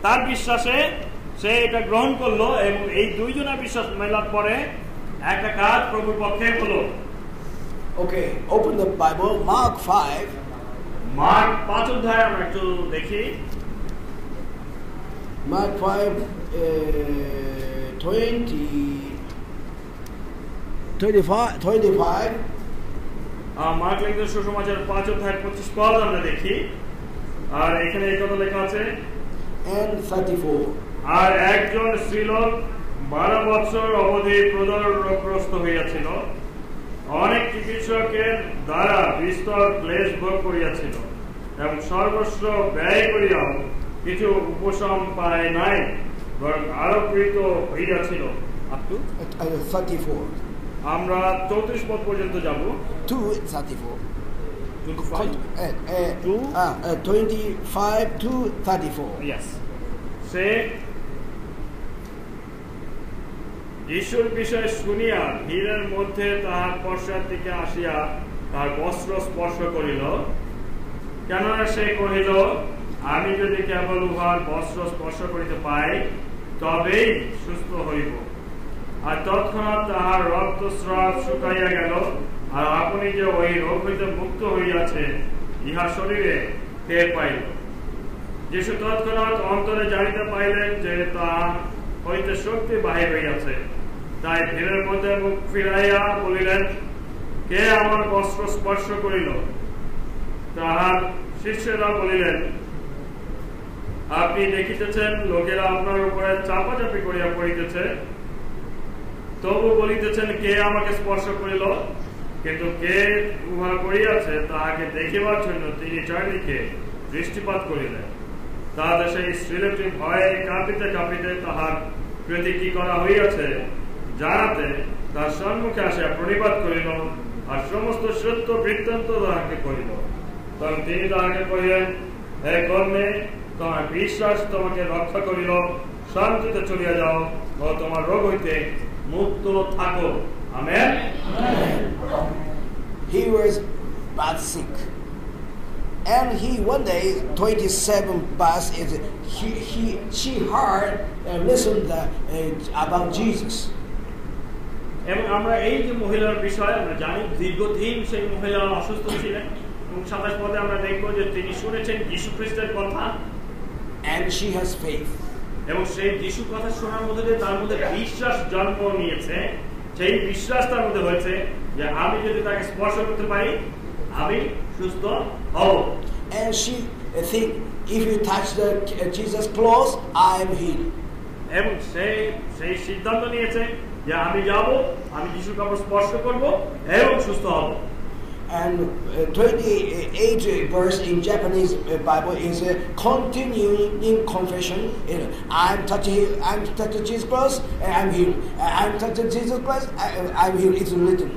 তার বিশ্বাসে সে এটা গ্রহণ করলো এবং এই দুইজনের বিশ্বাস মেলার পরে একটা কাজ প্রভুর পক্ষে হলো। Okay, open the Bible, Mark 5. Mark 5 অধ্যায় আমরা একটু দেখি। Mark 5, 25. মার্ক লিখিত সুসমাচার 5 অধ্যায় 25 পদ আমরা দেখি। আর এখানে এই কথা লেখা আছে, and 34. আর একজন স্ত্রীলোক 12 বছর অবধি প্রদর রোগগ্রস্ত হইয়াছিল, অনেক চিকিৎসকের দ্বারা বিস্তর ক্লেশ ভোগ করিয়াছিল এবং সর্বস্ব ব্যয় করিয়াও কিছু উপশম পায় নাই, বরং আরো পীড়িত হইয়াছিল। 34. আমরা 34 পদ পর্যন্ত যাব। 2:34. 25 to 34. Yes. সে ঈশ্বর বিষয় শুনিয়া ভিড়ের মধ্যে তাহার পশ্চাৎ দিকে আসিয়া তার বস্ত্র স্পর্শ করিল, কেননা সে কহিল, আমি যদি কেবল উহার বস্ত্র স্পর্শ করিতে পাই তবেই সুস্থ হইব। আর তৎক্ষণাৎ তাহার রক্তস্রাব শুকাইয়া গেল, আর আপনি যে ওই রোগ হইতে মুক্ত হইয়াছে ইহা শরীরে টের পাইল। যিশু তৎক্ষণাৎ অন্তরে জানিতে পাইলেন যে হইতে শক্তি বাহির হইয়াছে। তাই ভিড়ের মধ্যে মুখ ফিরাইয়া বলিলেন, কে আমার বস্ত্র স্পর্শ করিল? তাহার শিষ্যেরা বলিলেন, আপনি দেখিতেছেন লোকেরা আপনার উপরে চাপাচাপি করিয়া পড়িতেছে, তবু বলিতেছেন, কে আমাকে স্পর্শ করিল? কিন্তু কে উহা করিয়াছে তাহাকে দেখিবার জন্য তিনি চারিদিকে দৃষ্টিপাত করিলেন। তাহাতে সেই স্ত্রীলোকটি ভয়ে কাঁপিতে কাঁপিতে তাহার প্রতি কি করা হইয়াছে জানাতে তার সম্মুখে আসিয়া প্রণিপাত করিল, আর সমস্ত সত্য বৃত্তান্ত তাহাকে করিল। তখন তিনি তাহাকে কহিলেন, হে কন্যে, তোমার বিশ্বাস তোমাকে রক্ষা করিল, শান্তিতে চলিয়া যাও ও তোমার রোগ হইতে মুক্ত থাকো। Amen. He was bad sick, and he one day 27 bus is she heard and listened about Jesus. এবং আমরা এই যে মহিলার বিষয় আমরা জানি, দীর্ঘদিন সেই মহিলা অসুস্থ ছিলেন এবং 27 পদে আমরা দেখব যে তিনি শুনেছেন যীশু খ্রিস্টের কথা, and she has faith. এবং সেই যীশু কথা শোনার মধ্যে দিয়ে তার মধ্যে বিশ্বাস জন্ম নিয়েছে। সেই বিশ্বাস তার মধ্যে হয়েছে যে আমি যদি তাকে স্পর্শ করতে পারি আমি সুস্থ হব। And she think, if you touch the Jesus clothes, I am healed. এবং সেই সিদ্ধান্ত নিয়েছে যে আমি যাব, আমি যিশুর কাপড় স্পর্শ করব এবং সুস্থ হব। And 28 verse in Japanese Bible is continuing confession. I'm touching Jesus clothes, I'm healed. I'm touching Jesus clothes, I'm healed. It's written.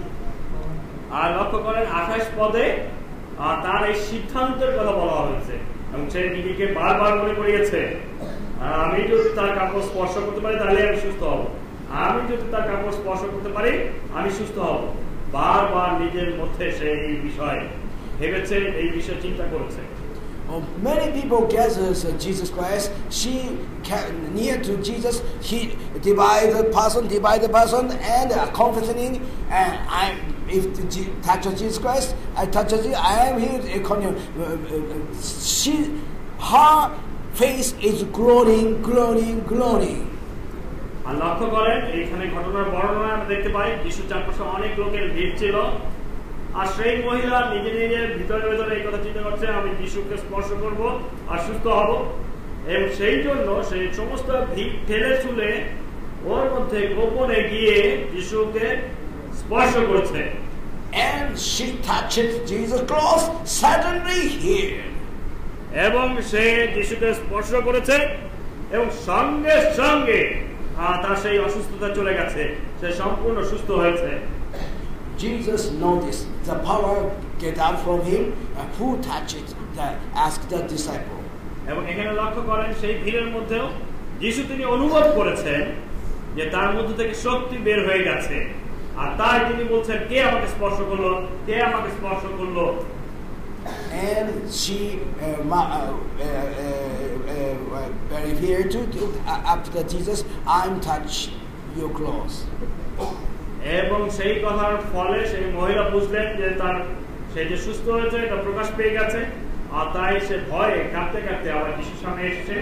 আর লক্ষ্য করেন 28 পদে তার এই সিদ্ধান্তের কথা বলা হয়েছে এবং সে নিজেকে বারবার মনে করিয়েছে, আমি যদি তার কাপড় স্পর্শ করতে পারি তাহলে আমি সুস্থ হব, আমি যদি তার কাপড় স্পর্শ করতে পারি আমি সুস্থ হব। বারবার নিজের মধ্যে সেই বিষয় ভেবেছে, এই বিষয়ে চিন্তা করেছে। Many people gather Jesus Christ. She near to Jesus. He divide the person, and confessing. And if touch of Jesus Christ, I touch of Jesus. I am here. Her face is glowing. আর লক্ষ্য করেন এইখানে ঘটনার বর্ণনা আমরা দেখতে পাই, যিশু চারপাশে অনেক লোকের ভিড় ছিল, আর সেই মহিলা নিজে নিজে ভিতরে এই কথা চিন্তা করছে, আমি যিশুকে স্পর্শ করব আর সুস্থ হব। এবং সেই জন্য সেই সমস্ত ভিড় ঠেলে ছুলে ওর মধ্যে গোপনে গিয়ে যিশুকে স্পর্শ করেছে। And she touched Jesus' clothes, suddenly healed. এবং সে যিশুকে স্পর্শ করেছে এবং সঙ্গে সঙ্গে তার সেই অসুস্থতা চলে গেছে, সে সম্পূর্ণ সুস্থ হয়েছে। Jesus noticed the power get out from him, and who touched it? Asked the disciple. এবং এখানে লক্ষ্য করেন সেই ভিড়ের মধ্যেও যিশু তিনি অনুভব করেছেন যে তার মধ্যে থেকে শক্তি বের হয়ে গেছে, আর তাই তিনি বলছেন, কে আমাকে স্পর্শ করলো, কে আমাকে স্পর্শ করলো। And she very here to after Jesus, I'm touch your clothes. এবং সেই কথার ফলে সেই মহিলা বুঝলেন যে তার সে যে সুস্থ হয়েছে এটা প্রকাশ পেয়ে গেছে, আর তাই সে ভয়ে কাঁদতে কাঁদতে আবার যিশুর সামনে এসেছে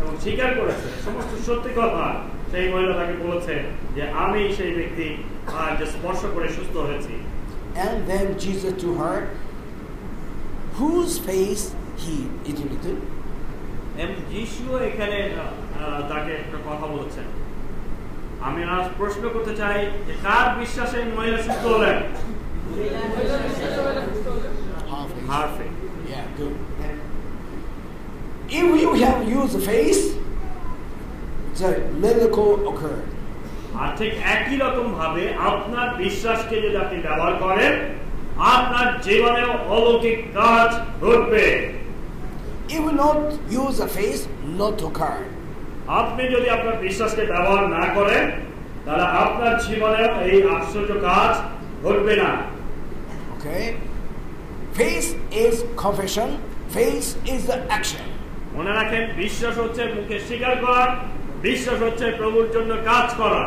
এবং স্বীকার করেছে সমস্ত সত্যি কথা। সেই মহিলা তাকে বলেছে যে আমি সেই ব্যক্তি যে স্পর্শ করে সুস্থ হয়েছি। And then Jesus to her, whose face he it written? এবং যিশু এখানে তাকে একটা কথা বলেছেন। আমি আজ প্রশ্ন করতে চাই যে কার বিশ্বাসে মহিলা সুস্থ হলেন? Her faith. Yeah, good. If you have used faith, the miracle occurred. আর ঠিক একই রকম ভাবে আপনার বিশ্বাসকে যদি আপনি ব্যবহার করেন, আপনার জীবনে অলৌকিক কাজ ঘটবে। If you not use the faith, not occur. আপনি যদি আপনার বিশ্বাসকে ব্যবহার না করেন তাহলে আপনার জীবনে এই আশ্চর্য কাজ ঘটবে না। Okay? Faith is confession. Faith is the action. মনে রাখেন, বিশ্বাস হচ্ছে মুখে স্বীকার করা, বিশ্বাস হচ্ছে প্রভুর জন্য কাজ করা।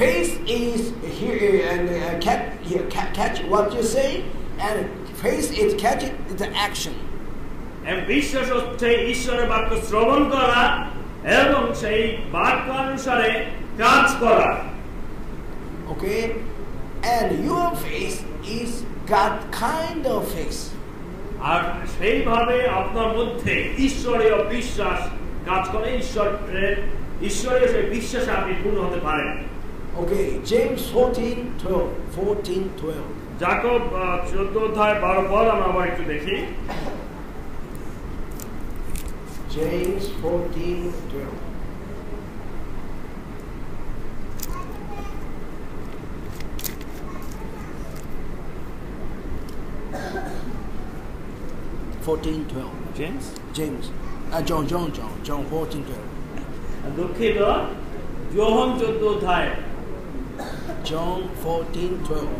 Faith is here and catch what you say, and faith is catch the action. বিশ্বাস হচ্ছে ঈশ্বরের বাক্য শ্রবণ করা এবং সেই বাক্য অনুসারে কাজ করা। Okay, and your faith is God kind of faith. আর সেইভাবে আপনার মধ্যে ঈশ্বরীয় বিশ্বাস কাজ করে, ঈশ্বরের সেই বিশ্বাসে আপনি পূর্ণ হতে পারেন। Okay, James 14:12. যাকব 14:12 আমরা আবার একটু দেখি। James 14:12. James. John 14:12. দুঃখিত, যোহন 14 John 14:12.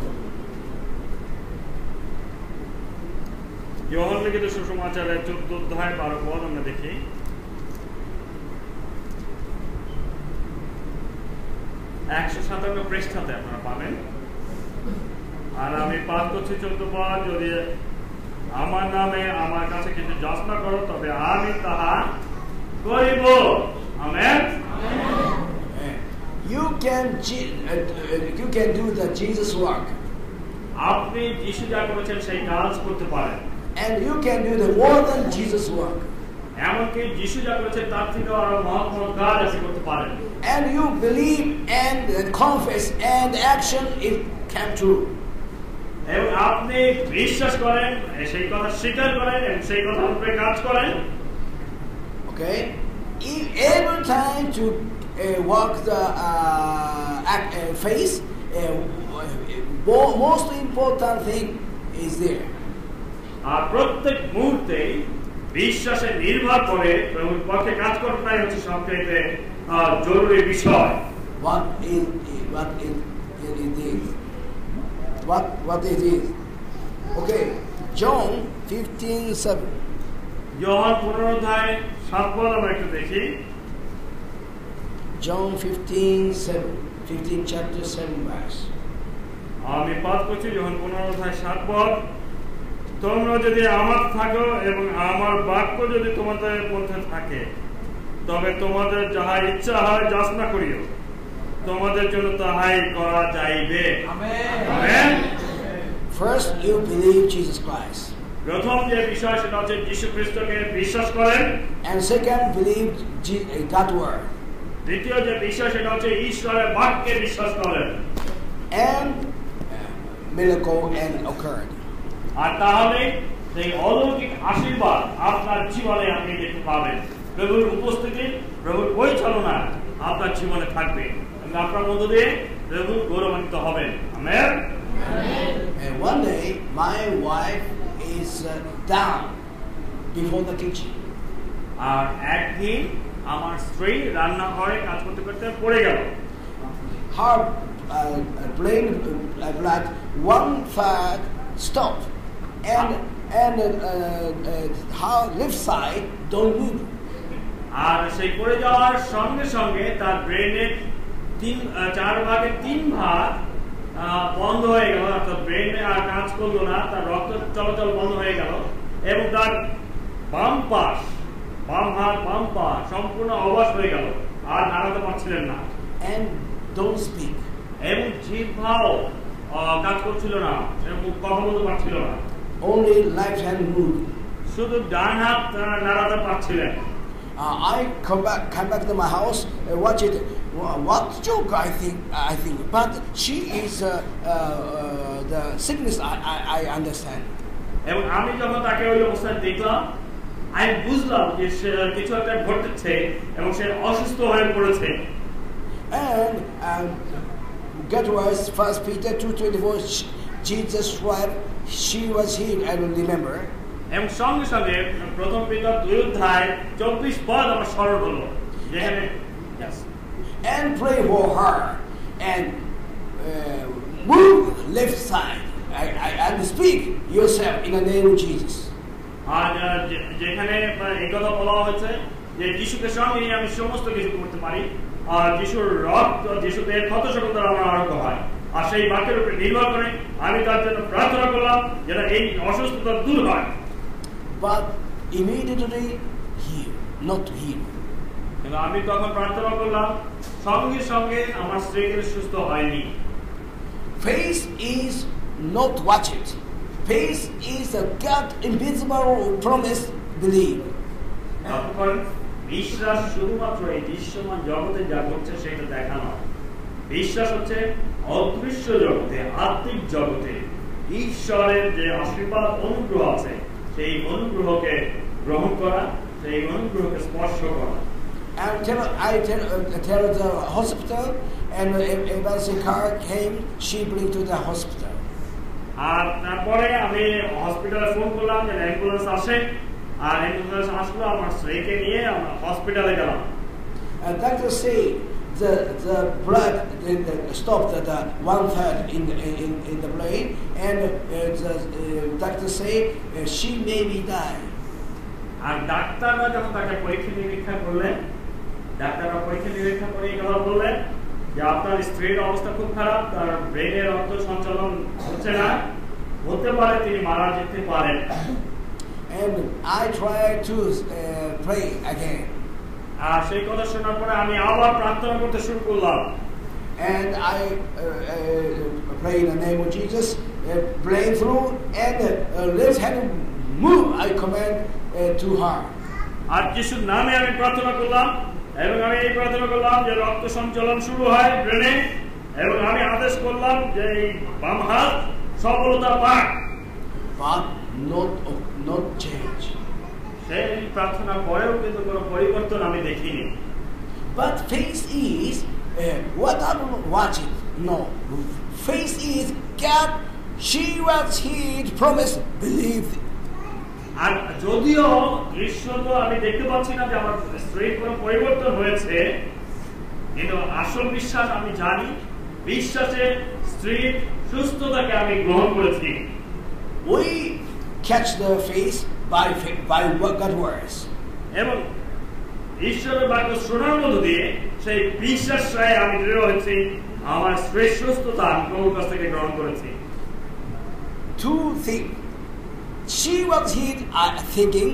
যোহন লিখিত সুসমাচারের 14:12 আমরা দেখি। একশো 57 পৃষ্ঠাতে আপনারা পাবেন। আর আমি পাঠ করছি 14 যদি আমার নামে আমার কাছে কিছু যাচনা করো তবে আমি তাহা করিব। Amen. You can do the Jesus work. আপনি যিশু যা করেছেন সেই কাজ করতে পারেন। And you can do the more than Jesus work. এমনকি যিশু যা করেছেন তার থেকে আরো মহৎ কাজ আপনি করতে পারেন। And you believe and confess and action it came true. এবং আপনি বিশ্বাস করেন, সেই কথা স্বীকার করেন এবং সেই কথা অনুযায়ী কাজ করেন। Okay, every time to walk the faith, most important thing is there. আর প্রত্যেক মুহূর্তে বিশ্বাসে নির্ভর করে প্রভুর পক্ষে কাজ করাটাই হচ্ছে সবচেয়ে জরুরি বিষয়। What it is. Okay, John 15:7. যোহন 15:7 আমরা একটু দেখি। John 15:7. 15 chapter 7 verse. আমি পাঠ করছি যোহন 15:7। তোমরা যদি আমার থাকো এবং আমার বাক্য যদি তোমাদের মধ্যে থাকে তবে তোমাদের যাহা ইচ্ছা হয় যাচনা করিও, তোমাদের জন্য তাহাই করা যাইবে। Amen. First, you believe Jesus Christ. প্রথম যে বিষয় সেটা হচ্ছে যীশু খ্রিস্টকে বিশ্বাস করেন। And second, believe God's word. দ্বিতীয় যে বিষয় সেটা হচ্ছে ঈশ্বরের বাক্যে বিশ্বাস করেন। And miracle and occurred. আর তাহলে সেই অলৌকিক আশীর্বাদ আপনার জীবনে আপনি দেখতে পাবেন। প্রভুর উপস্থিতি, প্রভুর পরিচালনা আপনার জীবনে থাকবে এবং আপনার মধ্য দিয়ে প্রভু গৌরবান্বিত হবেন। Amen. And one day, my wife is down before the kitchen. আর একদিন আমার স্ত্রী রান্নাঘরে কাজ করতে করতে পড়ে gel. Her brain blood one third stopped, and her left side don't move. আর সেই পড়ে যাওয়ার সঙ্গে সঙ্গে তার ব্রেনের 4 ভাগের 3 ভাগ বন্ধ হয়ে গেল, অর্থাৎ ব্রেনে আর কাজ করলো না, তার রক্ত চলাচল বন্ধ হয়ে গেল এবং তার বাম পাশ, বাম হাত, বাম পা সম্পূর্ণ অবশ হয়ে গেল, আর নাড়াতে পারছিলেন না। And don't speak. এবং জিহ্বাও কাজ করছিল না এবং কথা বলতে পারছিল না। Only left hand moved. শুধু ডান হাত নাড়াতে পারছিলেন। I come back to my house, watch it. What joke I think, but she is the sickness. I understand. এবং আমি যখন তাকে ওই অবস্থায় দেখলাম, আমি বুঝলাম যে কিছু একটা ঘটেছে এবং সে অসুস্থ হয়ে পড়েছে। And God was 1 Peter 2:24. Jesus' wife, she was healed. I don't remember. এবং সঙ্গে সঙ্গে প্রথম পিতর 2:24 আমার স্মরণ হলো, যেখানে and pray for her and move left side and speak yourself in the name of Jesus. আর যেখানে এই কথা বলা হয়েছে যে যিশুকে সঙ্গে নিয়ে আমি সমস্ত কিছু করতে পারি, আর যিশুর রক্ত, যিশুতে ক্ষত সকল আমার আরোগ্য হয়, আর সেই বাক্যের উপরে নির্ভর করে আমি তার জন্য প্রার্থনা করলাম যেন এই অসুস্থতা দূর হয়। But immediately heal, not heal. কিন্তু আমি তখন প্রার্থনা করলাম, সঙ্গে সঙ্গে আমার স্ত্রী কিন্তু সুস্থ হয়নি। Faith is not watch it. Faith is a God invisible promise believe. তখন বিশ্বাস শুধুমাত্র এই দৃশ্যমান জগতে যা ঘটছে সেটা দেখা নয়। বিশ্বাস হচ্ছে অদৃশ্য জগতে, আত্মিক জগতে ঈশ্বরের যে আশীর্বাদ অনুগ্রহ আছে সেই অনুগ্রহকে গ্রহণ করা, সেই অনুগ্রহকে স্পর্শ করা। I tell the hospital, and emergency car came. She bring to the hospital. আর তারপরে আমি হসপিটালে ফোন করলাম যে অ্যাম্বুলেন্স আসে, আর অ্যাম্বুলেন্স আসলো, আমার স্ত্রীকে নিয়ে আমরা হসপিটালে গেলাম। And doctor say the blood stopped at 1/3 in the brain, and the doctor say she maybe die. আর ডাক্তাররা যখন তাকে পরীক্ষা নিরীক্ষা করলেন, ডাক্তাররা পরীক্ষা নিরীক্ষা করে এই কথা বললেন যে আপনার স্ত্রীর অবস্থা খুব খারাপ, তার ব্রেনের রক্ত সঞ্চালন হচ্ছে না, হতে পারে তিনি মারা যেতে পারেন। And I try to pray again. আর সেই কথা শোনার পরে আমি আবার প্রার্থনা করতে শুরু করলাম। And I pray in the name of Jesus, pray through, and let her move. I command to her. আর যিশুর নামে আমি প্রার্থনা করলাম, এবং আমি এই প্রার্থনা করলাম যে রক্ত সঞ্চালন শুরু হয় ব্রেনে, এবং আমি আদেশ করলাম যে এই বাম হাত সফলতা পাক। But not change. সেই প্রার্থনা পরেও কিন্তু কোনো পরিবর্তন আমি দেখিনি। But faith is what I'm watching. No, faith is God. She was His promise. Believe. আর যদিও দৃশ্য তো আমি দেখতে পাচ্ছি না যে আমার স্ত্রীর কোনো পরিবর্তন হয়েছে, কিন্তু আসল বিশ্বাস আমি জানি, বিশ্বাসে স্ত্রীর সুস্থতাকে আমি গ্রহণ করেছি। We catch the faith by God's words. এবং ঈশ্বরের বাক্য শোনার মধ্য দিয়ে সেই বিশ্বাসটাই আমি দৃঢ় হয়েছি, আমার স্ত্রীর সুস্থতা আমি প্রভুর কাছ থেকে গ্রহণ করেছি। Two things. She was hit thinking,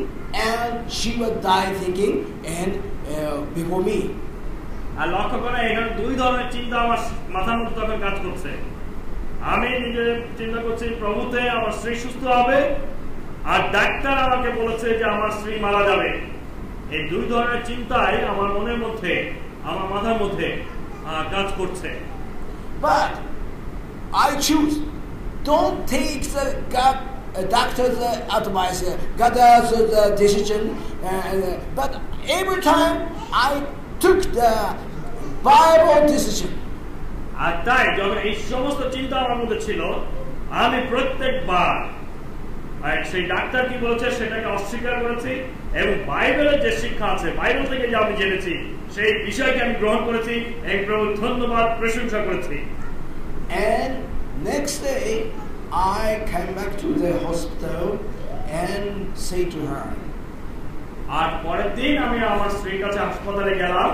and she was die thinking, and before me. আর লক্ষ্য করে এখানে দুই ধরনের চিন্তা আমার মাথার মধ্যে তখন কাজ করছে। আমি নিজে চিন্তা করছি প্রভুতে আমার স্ত্রী সুস্থ হবে, আর ডাক্তার আমাকে বলেছে যে আমার স্ত্রী মারা যাবে। এই দুই ধরনের চিন্তাই আমার মনের মধ্যে, আমার মাথার মধ্যে কাজ করছে। But I choose, don't take the doctor's advice, God's decision, but every time I took the Bible decision. আর তাই যখন এই সমস্ত চিন্তা আমার মধ্যে ছিল, আমি প্রত্যেকবার সেই ডাক্তার কি বলেছে সেটাকে অস্বীকার করেছি, এবং বাইবেলের যে শিক্ষা আছে, বাইবেল থেকে যা আমি জেনেছি সেই বিষয়কে আমি গ্রহণ করেছি, এবং প্রভুর ধন্যবাদ প্রশংসা করেছি। And next day I came back to the hospital and say to her. আর পরের দিন আমি আমার স্ত্রীর কাছে হাসপাতালে গেলাম,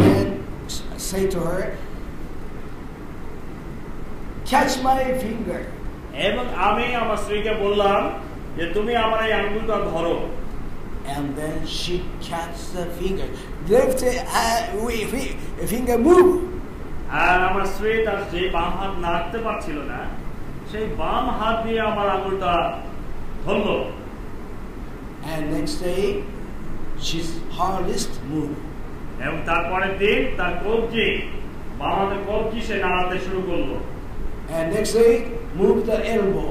and say to her, catch my finger. এবং আমি আমার স্ত্রীকে বললাম যে তুমি আমার এই আঙ্গুলটা ধরো। And then she catch the finger. Left finger move. আর আমার স্ত্রী তার যে বাম হাত নাড়তে পারছিল না, সেই বাম হাত দিয়ে আমার আঙ্গুলটা ধরলো। And next day, her wrist move. এবং তারপরের দিন তার কবজি, বাম হাতের কবজি সে নাড়াতে শুরু করলো। And next day, move the elbow.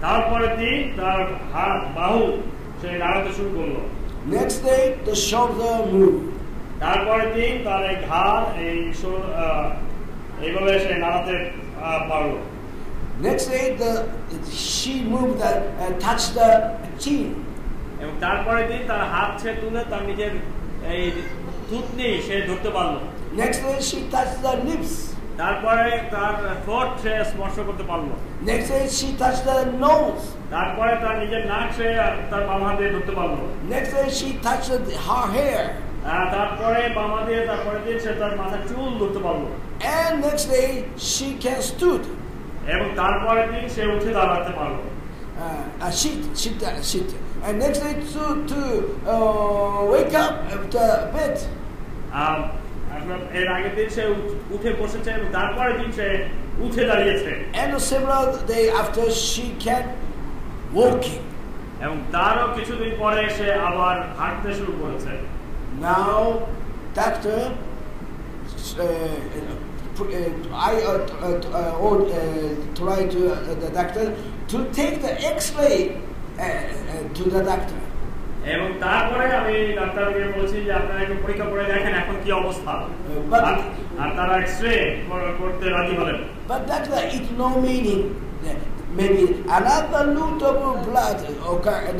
তারপরের দিন তার হাত, বাহু সে নাড়াতে শুরু করলো। Next day, the shoulder move. তারপরের দিন তার এই ঘাড়, এইভাবে সে নাড়াতে পারলো। Next day, she moved touch the chin. এবং তারপরের দিন তার হাত সে তুলে তার নিজের এই থুতনি সে ধরতে পারলো। Next day, she touched the lips. তারপরে তার ঠোঁট সে স্পর্শ করতে পারলো। Next day, she touched the nose. তারপরে তার নিজের নাক সে তার বাম হাত দিয়ে ধরতে পারলো। Next day, she touched her hair. তারপরে বাম হাত দিয়ে তারপরে দিন সে তার মাথার চুল ধরতে পারলো। And next day, she can stood. এবং তারপরে দিন সে উঠে দাঁড়াতে পারলো। Sheet. And next day to wake up at the bed. এর আগের দিন সে উঠে বসেছে এবং তারপরের দিন সে উঠে দাঁড়িয়েছে। And several days after she can walking. এবং তারও কিছুদিন পরে সে আবার হাঁটতে শুরু করেছে। Now doctor try to the doctor to take the X-ray to the doctor. এবং তারপরে আমি ডাক্তারকে বলছি যে আপনারা একটু পরীক্ষা করে দেখেন এখন কি অবস্থা। আর তারা এক্স-রে করতে রাজি হলেন। But doctor, it no meaning. Maybe another lot of blood occur, and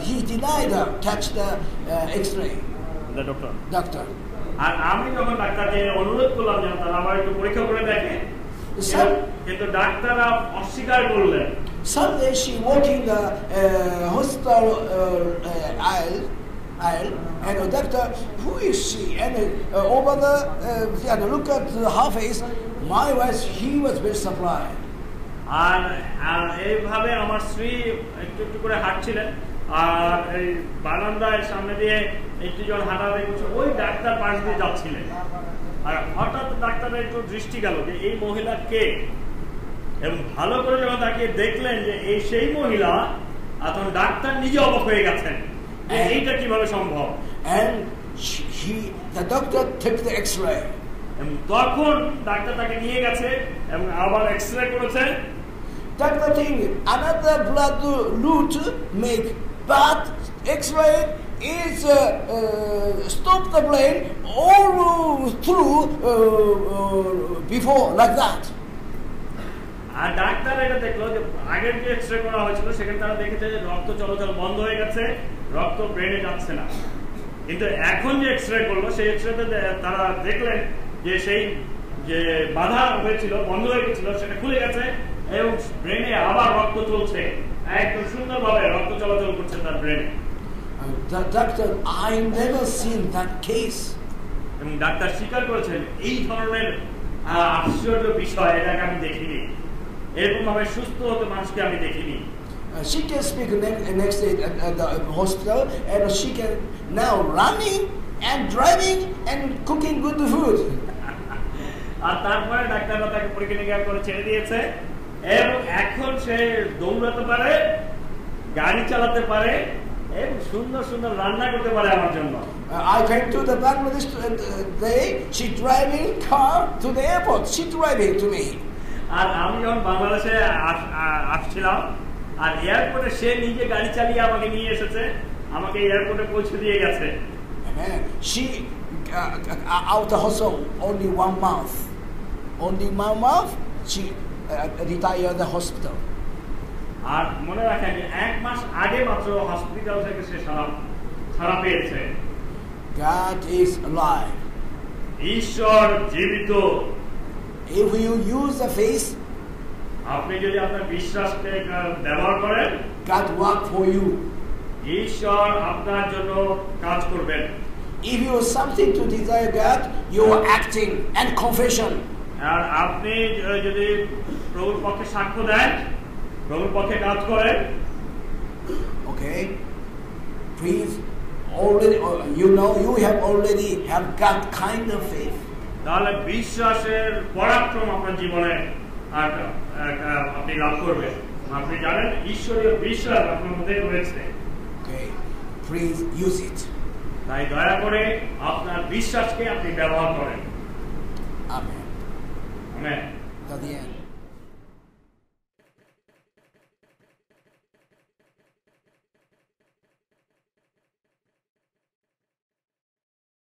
he denied catch the X-ray. The doctor. আর আমি যখন ডাক্তারকে অনুরোধ করলাম যে তারা আবার একটু পরীক্ষা করে দেখেন, কিন্তু ডাক্তাররা অস্বীকার করলেন। Someday she walking the hospital aisle, and the doctor, who is she? And over the and look at her face. My wife, he was very surprised. আর এইভাবে আমার স্ত্রী একটু একটু করে হাঁটছিলেন, আর এই বারান্দার সামনে দিয়ে একটি জন হাঁটা দেখছে, ওই ডাক্তার পাশ দিয়ে যাচ্ছিলেন। আর হঠাৎ ডাক্তারের একটু দৃষ্টি গেল যে এই মহিলা কে, এবং ভালো করে যখন তাকে দেখলেন যে এই সেই মহিলা, তখন ডাক্তার নিজে অবাক হয়ে গেছেন এইটা কিভাবে সম্ভব। And the doctor took the X-ray. এবং তখন ডাক্তার তাকে নিয়ে গেছে এবং আবার এক্স-রে করেছে। Doctor think another blood route make, but X-ray is stop the brain all through before like that. আর ডাক্তার এটা দেখলো যে আগের যে এক্স-রে করা হয়েছিল সেখানে তারা দেখেছে যে রক্ত চলাচল বন্ধ হয়ে গেছে, রক্ত ব্রেনে যাচ্ছে না। কিন্তু এখন যে এক্স-রে করলো সেই এক্স-রেতে তারা দেখলেন যে সেই যে বাধা হয়েছিল, বন্ধ হয়ে গেছিল, সেটা খুলে গেছে এবং ব্রেনে আবার রক্ত চলছে, একদম সুন্দরভাবে রক্ত চলাচল করছে তার ব্রেনে। Doctor, I never seen that case. এবং ডাক্তার স্বীকার করেছেন এই ধরনের আশ্চর্য বিষয় এটাকে আমি দেখিনি, এরকম ভাবে সুস্থ হতে মানুষকে আমি দেখিনি। She can speak next day at the hospital, and she can now running and driving and cooking good food. আর তারপরে ডাক্তাররা তাকে পরীক্ষা নিরীক্ষা করে ছেড়ে দিয়েছে এবং এখন সে দৌড়াতে পারে, গাড়ি চালাতে পারে এবং সুন্দর সুন্দর রান্না করতে পারে আমার জন্য। I came to the Bangladesh day. She driving car to the airport. She driving to me. আর আমি যখন বাংলাদেশে আসছিলাম আর এয়ারপোর্টে সে নিজে গাড়ি চালিয়ে আমাকে নিয়ে এসেছে, আমাকে এয়ারপোর্টে পৌঁছে দিয়ে গেছে। She out the hospital only 1 month. Only 1 month she retired the hospital. আর মনে রাখেন যে 1 মাস আগে মাত্র হসপিটাল থেকে সে ছাড়া পেয়েছে। God is alive. ঈশ্বর জীবিত। If you use the faith, আপনি যদি আপনার বিশ্বাসকে ব্যবহার করেন, God work for you. ঈশ্বর আপনার জন্য কাজ করবেন। If you have something to desire God, you are acting and confession. আর আপনি যদি প্রভুর পক্ষে সাক্ষ্য দেন, প্রভুর পক্ষে কাজ করেন, okay, please already you have already have got kind of faith. তাহলে বিশ্বাসের পরাক্রম আপনার জীবনে আপনি লাভ করবেন। আপনি জানেন ঈশ্বরীয় বিশ্বাস আপনার মধ্যে রয়েছে। Okay, please use it. তাই দয়া করে আপনার বিশ্বাসকে আপনি ব্যবহার করেন। Amen. Amen. To the end.